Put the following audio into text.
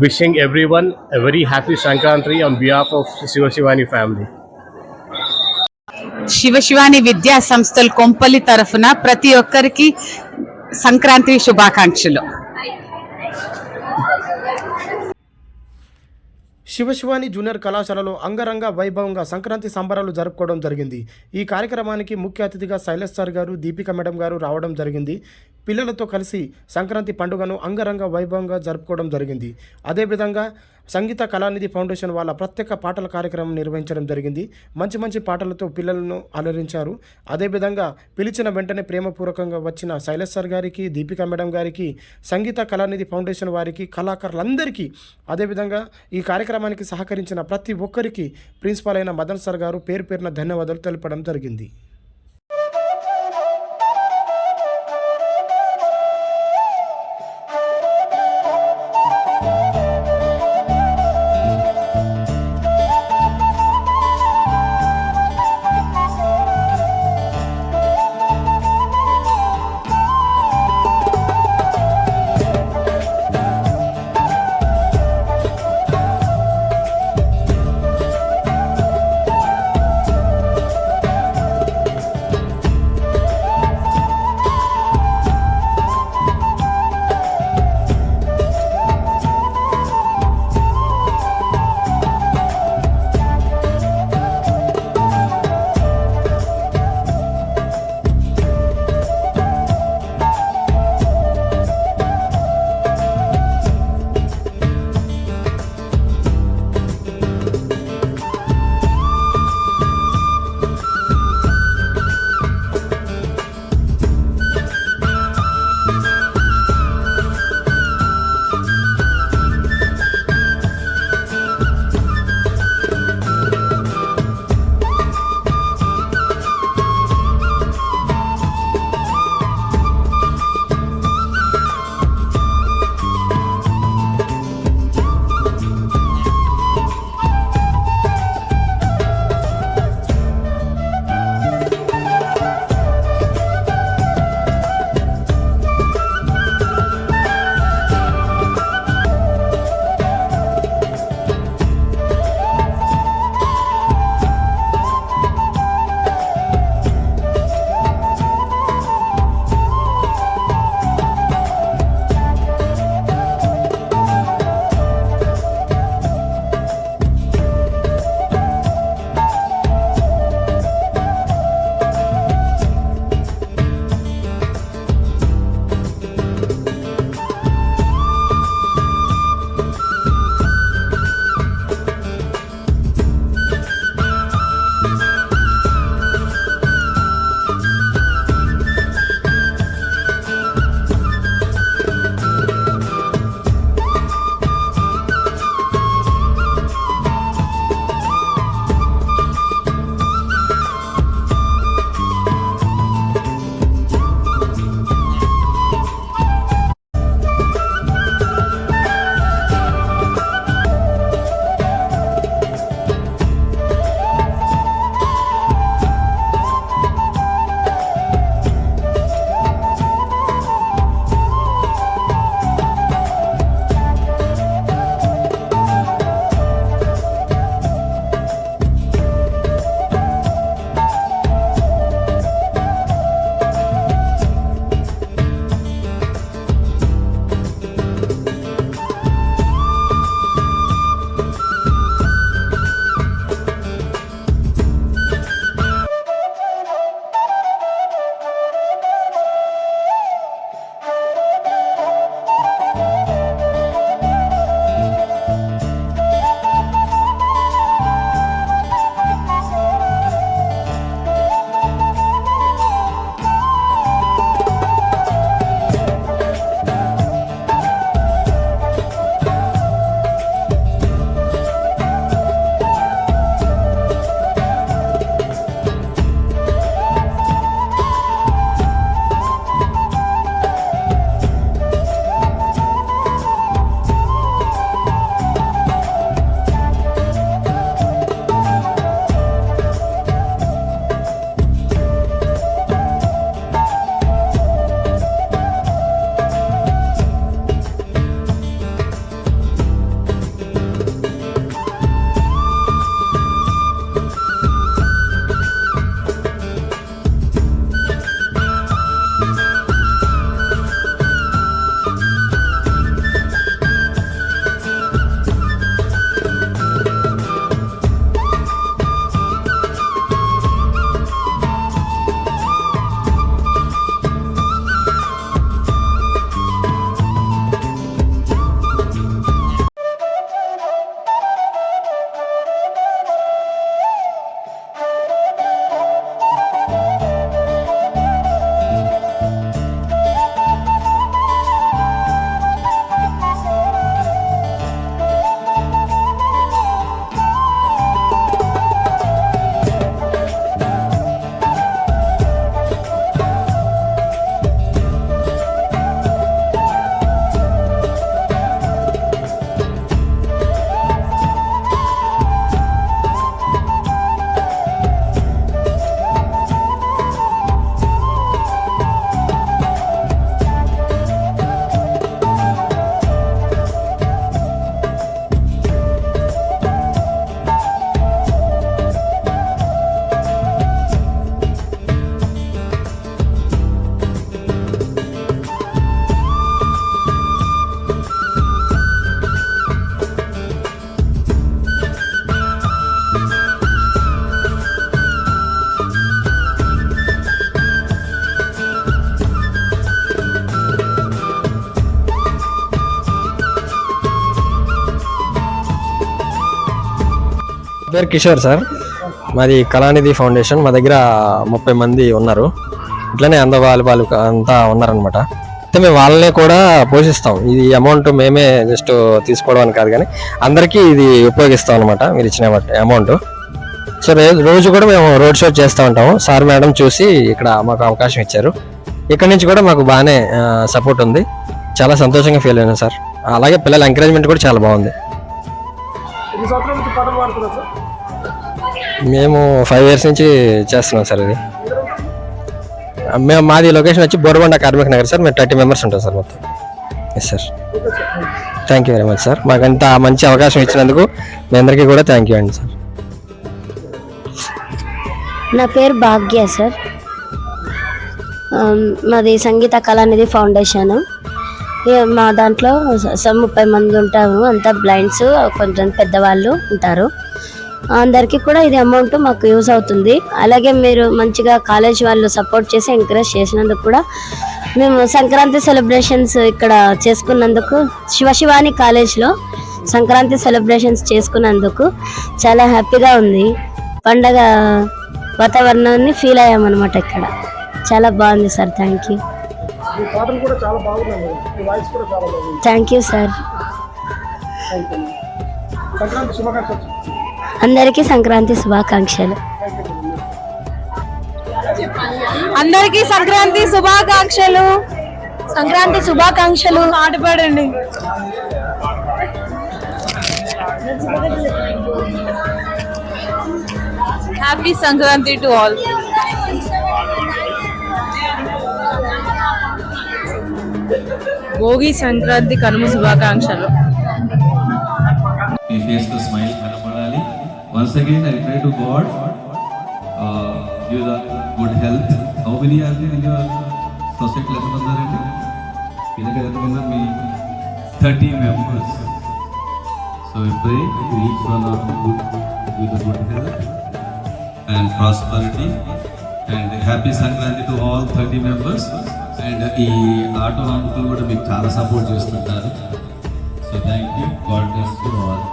Wishing everyone a very happy Sankranti on behalf of Shiva Shivani family. Siva Sivani విద్యా సంస్థలు కొంపల్లి తరఫున ప్రతి ఒక్కరికి సంక్రాంతి శుభాకాంక్షలు. శివశివాని జూనియర్ కళాశాలలో అంగరంగ వైభవంగా సంక్రాంతి సంబరాలు జరుపుకోవడం జరిగింది. ఈ కార్యక్రమానికి ముఖ్య అతిథిగా శైలేష్ సార్ గారు, దీపిక మేడం గారు రావడం జరిగింది. పిల్లలతో కలిసి సంక్రాంతి పండుగను అంగరంగ వైభవంగా జరుపుకోవడం జరిగింది. అదేవిధంగా సంగీత కళానిధి ఫౌండేషన్ వాళ్ళ ప్రత్యేక పాటల కార్యక్రమం నిర్వహించడం జరిగింది. మంచి మంచి పాటలతో పిల్లలను అలరించారు. అదేవిధంగా పిలిచిన వెంటనే ప్రేమపూర్వకంగా వచ్చిన శైలేష్ సార్ గారికి, దీపిక మేడం గారికి, సంగీత కళానిధి ఫౌండేషన్ వారికి, కళాకారులందరికీ, అదేవిధంగా ఈ కార్యక్రమానికి సహకరించిన ప్రతి ఒక్కరికి ప్రిన్సిపాల్ అయిన మదన్ సార్ గారు పేరు పేరున ధన్యవాదాలు తెలపడం జరిగింది. పేరు కిషోర్ సార్, మాది కళానిధి ఫౌండేషన్. మా దగ్గర 30 మంది ఉన్నారు, ఇట్లనే అందవాళ్ళు అంతా ఉన్నారనమాట. అయితే మేము వాళ్ళనే కూడా పోషిస్తాం. ఇది అమౌంట్ మేమే జస్ట్ తీసుకోవడం అని కాదు, కానీ అందరికీ ఇది ఉపయోగిస్తాం అనమాట మీరు ఇచ్చిన అమౌంట్. సో రోజు కూడా మేము రోడ్ షో చేస్తూ ఉంటాము. సార్ మేడం చూసి ఇక్కడ మాకు అవకాశం ఇచ్చారు. ఇక్కడ నుంచి కూడా మాకు బాగానే సపోర్ట్ ఉంది. చాలా సంతోషంగా ఫీల్ అయినా సార్. అలాగే పిల్లల ఎంకరేజ్మెంట్ కూడా చాలా బాగుంది. మేము 5 years నుంచి చేస్తున్నాం సార్. ఇది మాది లొకేషన్ వచ్చి బోరబండ కార్మిక నగర్ సార్. మేము 30 members ఉంటాం సార్ మొత్తం. Yes sir. Thank you very much sir. మాకు అంత మంచి అవకాశం ఇచ్చినందుకు మీ అందరికీ కూడా థ్యాంక్ యూ అండి సార్. నా పేరు భాగ్య సార్. మాది సంగీత కళానిధి ఫౌండేషన్. మా దాంట్లో 30 మంది ఉంటాము. అంతా బ్లైండ్స్, కొంచెం పెద్దవాళ్ళు ఉంటారు. అందరికీ కూడా ఇది అమౌంట్ మాకు యూజ్ అవుతుంది. అలాగే మీరు మంచిగా కాలేజ్ వాళ్ళు సపోర్ట్ చేసి ఎంకరేజ్ చేసినందుకు కూడా మేము సంక్రాంతి సెలబ్రేషన్స్ ఇక్కడ చేసుకున్నందుకు శివాని కాలేజ్లో సంక్రాంతి సెలబ్రేషన్స్ చేసుకున్నందుకు చాలా హ్యాపీగా ఉంది. పండగ వాతావరణాన్ని ఫీల్ అయ్యామన్నమాట. ఇక్కడ చాలా బాగుంది sir. Thank you. Thank you sir. అందరికీ సంక్రాంతి శుభాకాంక్షలు. అందరికీ సంక్రాంతి శుభాకాంక్షలు. సంక్రాంతి శుభాకాంక్షలు. ఆటపాడండి. Happy Sankranti to all. Bhogi Sankranti Kanuma శుభాకాంక్షలు. మీ ఫేస్ లో స్మైల్ కనపడాలి. Once again I pray to God give the good health. How many are there in your సొసైటీలో ఎంతమంది ఉన్నారండి? మీ దగ్గర ఎంతమంది? మీ 30 members. So I pray each one of good with good health and prosperity and happy Sankranti to all 30 members. And ఈ auto uncle కూడా మీకు చాలా సపోర్ట్ చేస్తుంటారు. So thank you. God bless you all.